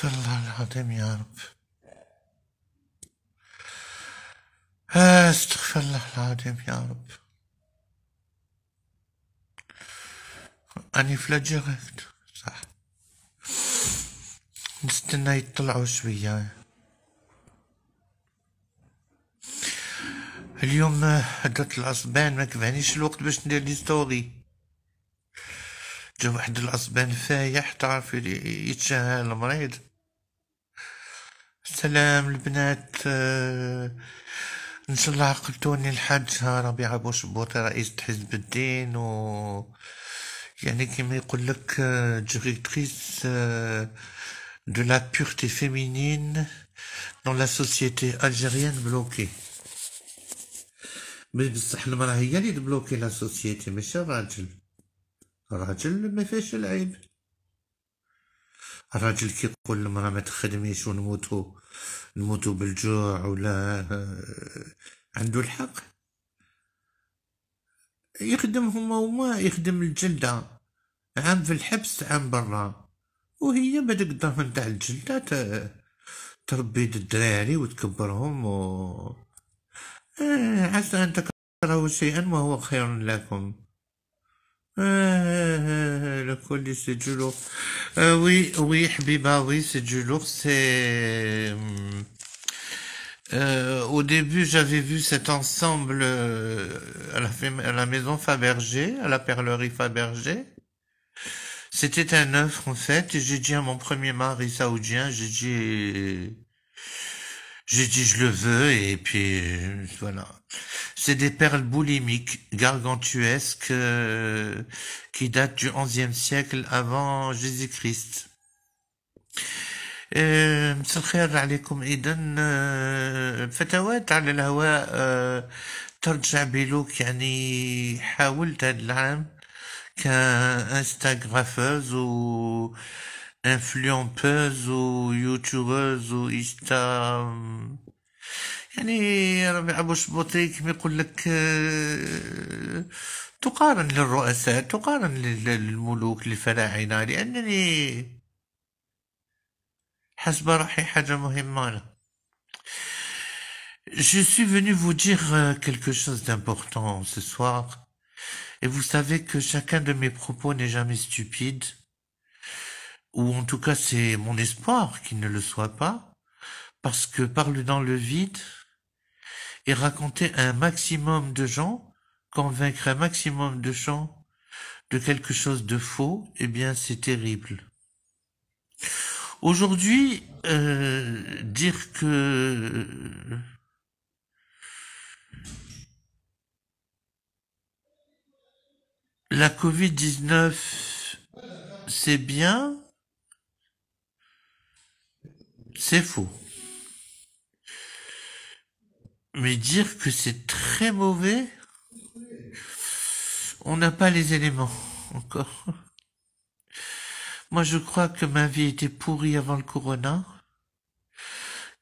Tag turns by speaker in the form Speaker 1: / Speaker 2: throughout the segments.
Speaker 1: استغفر الله العظيم يا رب. استغفر الله العظيم يا رب. اني فلاجرت صح. نستنى يطلعوا شوية. اليوم هدرت العصبان ما كفانيش الوقت باش ندير لي ستوري. جا واحد العصبان فايح تعرف يتشهى المريض. سلام البنات. ان شاء الله عقلتوني الحاج ربيعة بوشبوطي رئيس حزب الدين يعني كما يقول لك directrice de la pureté féminine dans la société algérienne bloquée. بصح المرأة هي اللي تبلوكي لا سوسيتي ماشي الراجل. الراجل ما فيهش العيب. الراجل كيقول للمرأة ما تخدميش ونموتو بالجوع ولا عنده الحق. يخدم هما يخدم الجلدة عام في الحبس عام برا، وهي بدك الدرهم نتاع الجلدة تربي الدراري وتكبرهم عسى أن تكرهوا شيئا وهو خير لكم. لكل سجلو. oui حبيبة oui c'est du lourd. C'est au début j'avais vu cet ensemble à la maison Fabergé, à la perlerie Fabergé. C'était un œuf en fait, et j'ai dit à mon premier mari saoudien, j'ai dit je le veux, et puis voilà. C'est des perles boulimiques, gargantuesques, qui datent du XIe siècle avant Jésus-Christ. مساء الخير عليكم. إذا فتوات على الهواء ترجع بلوك يعني حاولت هذا العام كانستاغرافوز و انفلونبوز و يوتيوبوز و يعني ربيعة بوشبوطي كما يقول لك تقارن للرؤساء، تقارن للملوك للفراعنة، لأنني حسب روحي حاجة مهمة. Je suis venu vous dire quelque chose d'important ce soir, et vous savez que chacun de mes propos n'est jamais stupide, ou en tout cas c'est mon espoir qu'il ne le soit pas, parce que parler dans le vide et raconter un maximum de gens, convaincre un maximum de gens de quelque chose de faux, eh bien c'est terrible. Aujourd'hui, dire que la Covid-19 c'est bien, c'est faux. Mais dire que c'est très mauvais, on n'a pas les éléments encore. Moi, je crois que ma vie était pourrie avant le corona,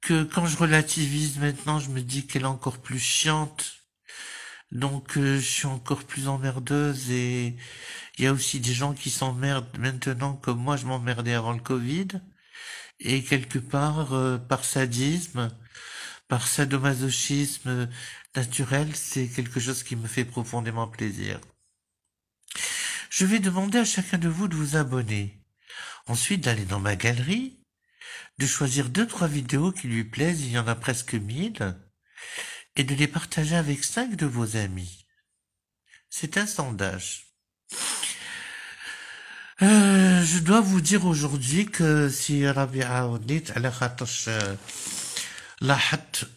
Speaker 1: que quand je relativise maintenant, je me dis qu'elle est encore plus chiante, donc je suis encore plus emmerdeuse, et il y a aussi des gens qui s'emmerdent maintenant comme moi je m'emmerdais avant le Covid, et quelque part, par sadisme, par sadomasochisme naturel, c'est quelque chose qui me fait profondément plaisir. Je vais demander à chacun de vous de vous abonner. Ensuite, d'aller dans ma galerie, de choisir 2-3 vidéos qui lui plaisent, il y en a presque 1000, et de les partager avec 5 de vos amis. C'est un sondage. Je dois vous dire aujourd'hui que si ربيعة وليت على خاطرش لاحظت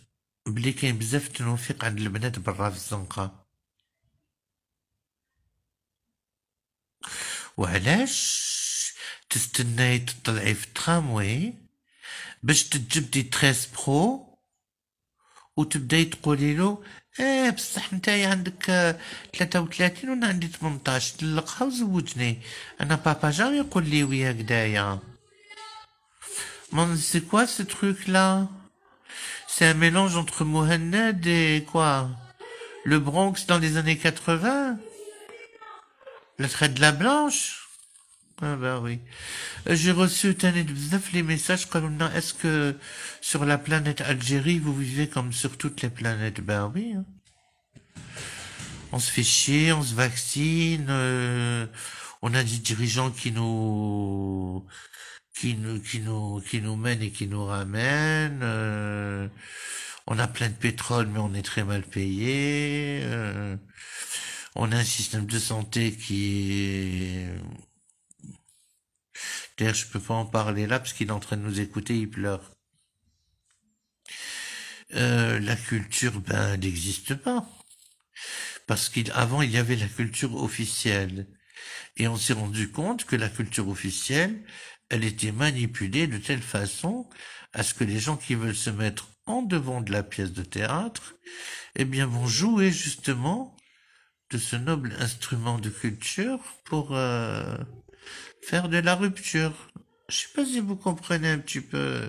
Speaker 1: بلي كاين بزاف تنوفيق عند البنات برا في الزنقة. وعلاش تستناي تطلعي في التراموي باش تجبدي 13 برو وتبداي تقولي له بصح نتايا عندك 33 وانا عندي 18 طلقها وزوجني. انا بابا جامي يقول لي وي هكدايا. سي كوا سي تروك لا؟ C'est un mélange entre Mohamed et quoi? Le Bronx dans les années 80? La traite de la blanche? Ah bah oui. J'ai reçu تاني بزاف les messages قالوا لنا est-ce que sur la planète Algérie vous vivez comme sur toutes les planètes? Ben oui, hein. On se fait chier, on se vaccine, on a des dirigeants qui nous mènent et qui nous ramènent. On a plein de pétrole, mais on est très mal payé. On a un système de santé qui est... D'ailleurs, je peux pas en parler là parce qu'il est en train de nous écouter, il pleure. La culture, ben, elle n'existe pas. Parce qu'avant, il y avait la culture officielle. Et on s'est rendu compte que la culture officielle, elle était manipulée de telle façon à ce que les gens qui veulent se mettre en devant de la pièce de théâtre, eh bien, vont jouer justement de ce noble instrument de culture pour faire de la rupture. Je sais pas si vous comprenez un petit peu.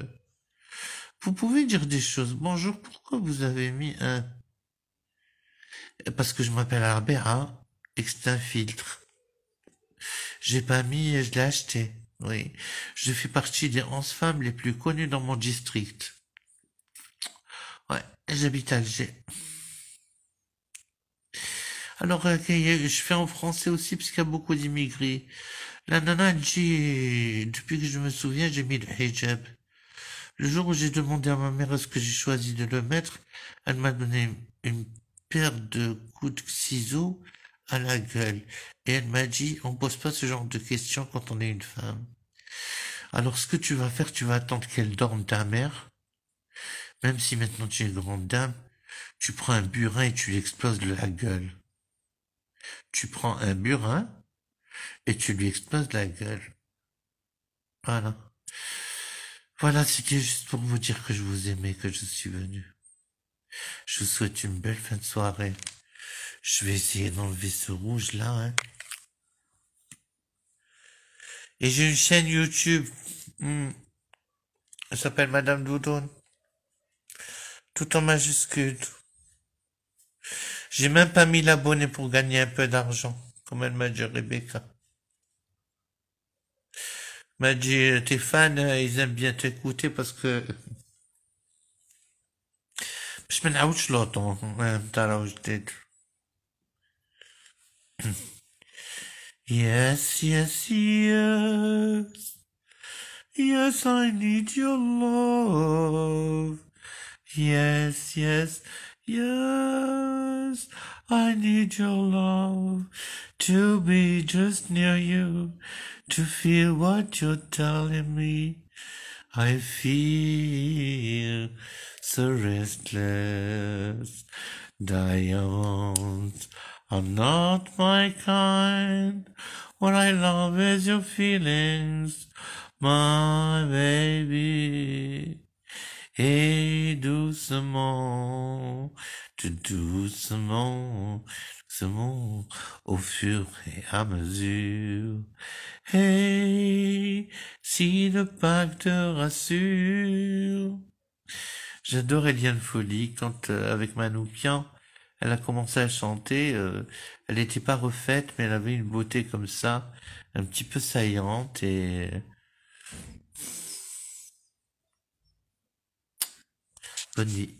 Speaker 1: Vous pouvez dire des choses. Bonjour, pourquoi vous avez mis un... Parce que je m'appelle Arbera et que c'est un filtre. J'ai pas mis, je l'ai acheté. Oui. Je fais partie des 11 femmes les plus connues dans mon district. Ouais, j'habite à Alger. Alors, je fais en français aussi parce qu'il y a beaucoup d'immigrés. La nana, elle dit, depuis que je me souviens, j'ai mis le hijab. Le jour où j'ai demandé à ma mère est-ce que j'ai choisi de le mettre, elle m'a donné une paire de coups de ciseaux à la gueule. Et elle m'a dit, on pose pas ce genre de questions quand on est une femme. Alors ce que tu vas faire, tu vas attendre qu'elle dorme ta mère. Même si maintenant tu es grande dame, tu prends un burin et tu lui exploses la gueule. Tu prends un burin et tu lui exploses la gueule. Voilà. Voilà, c'était juste pour vous dire que je vous aimais, que je suis venu. Je vous souhaite une belle fin de soirée. Je vais essayer d'enlever ce rouge là, hein. Et j'ai une chaîne YouTube. Elle s'appelle Madame Doudoune. Tout en majuscule. J'ai même pas mis l'abonné pour gagner un peu d'argent. Comme elle m'a dit Rebecca. M'a dit, tes fans, ils aiment bien t'écouter parce que... باش ما نعاودش لوطون نتاع راهو جديد. Yes, yes, yes. Yes, I need your love. Yes, yes, yes. I need your love to be just near you, to feel what you're telling me. I feel so restless. Diamonds are not my kind. What I love is your feelings, my baby. Et doucement, tout doucement, doucement, au fur et à mesure. Hey, si le pacte te rassure. J'adore Eliane Folly quand, avec Manoukian, elle a commencé à chanter, elle n'était pas refaite, mais elle avait une beauté comme ça, un petit peu saillante et... Bonne nuit.